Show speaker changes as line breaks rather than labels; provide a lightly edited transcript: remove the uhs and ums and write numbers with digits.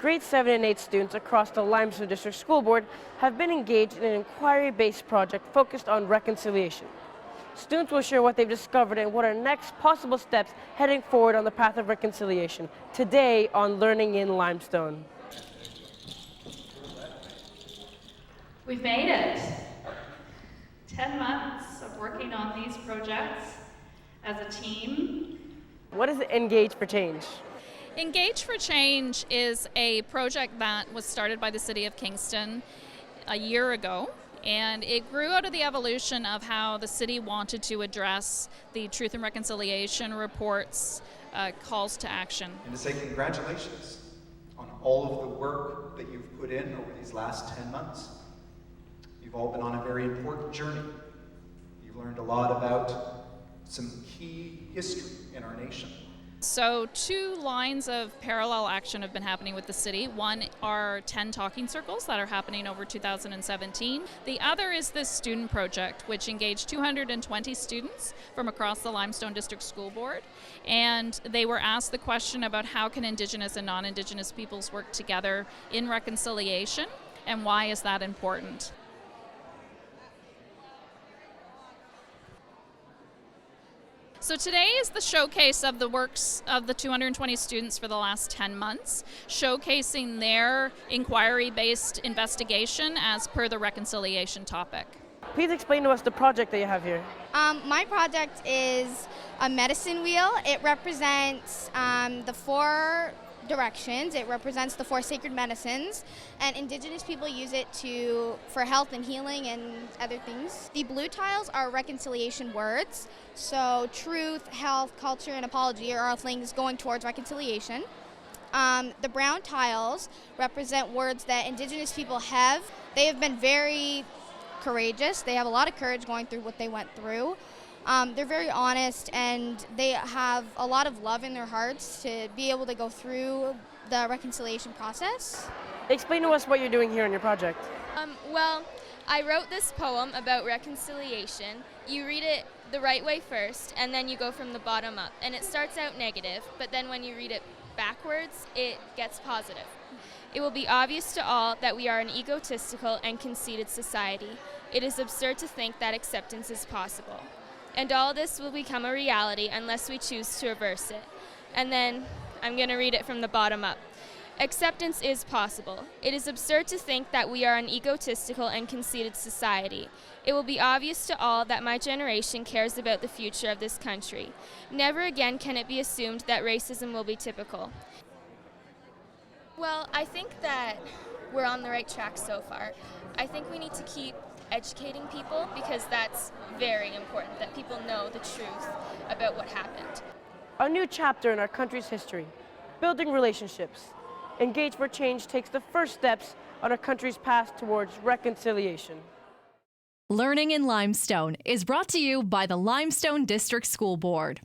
Grade 7 and 8 students across the Limestone District School Board have been engaged in an inquiry-based project focused on reconciliation. Students will share what they've discovered and what are next possible steps heading forward on the path of reconciliation, today on Learning in Limestone.
We've made it. 10 months of working on these projects as a team.
What is Engage for Change?
Engage for Change is a project that was started by the City of Kingston a year ago, and it grew out of the evolution of how the city wanted to address the Truth and Reconciliation report's calls to action.
And to say congratulations on all of the work that you've put in over these last 10 months. You've all been on a very important journey. You've learned a lot about some key history in our nation.
So 2 lines of parallel action have been happening with the city. One are 10 talking circles that are happening over 2017. The other is this student project, which engaged 220 students from across the Limestone District School Board. And they were asked the question about how can Indigenous and non-Indigenous peoples work together in reconciliation, and why is that important? So today is the showcase of the works of the 220 students for the last 10 months, showcasing their inquiry-based investigation as per the reconciliation topic.
Please explain to us the project that you have here.
My project is a medicine wheel. It represents the 4 directions. It represents the 4 sacred medicines, and Indigenous people use it for health and healing and other things. The blue tiles are reconciliation words, so truth, health, culture, and apology are all things going towards reconciliation. The brown tiles represent words that Indigenous people have. They have been very courageous. They have a lot of courage going through what they went through. They're very honest, and they have a lot of love in their hearts to be able to go through the reconciliation process.
Explain to us what you're doing here on your project.
Well, I wrote this poem about reconciliation. You read it the right way first, and then you go from the bottom up. And it starts out negative, but then when you read it backwards, it gets positive. It will be obvious to all that we are an egotistical and conceited society. It is absurd to think that acceptance is possible. And all this will become a reality unless we choose to reverse it. And then I'm going to read it from the bottom up. Acceptance is possible. It is absurd to think that we are an egotistical and conceited society. It will be obvious to all that my generation cares about the future of this country. Never again can it be assumed that racism will be typical. Well, I think that we're on the right track so far. I think we need to keep educating people, because that's very important, that people know the truth about what happened.
A new chapter in our country's history, building relationships. Engage for Change takes the first steps on our country's path towards reconciliation.
Learning in Limestone is brought to you by the Limestone District School Board.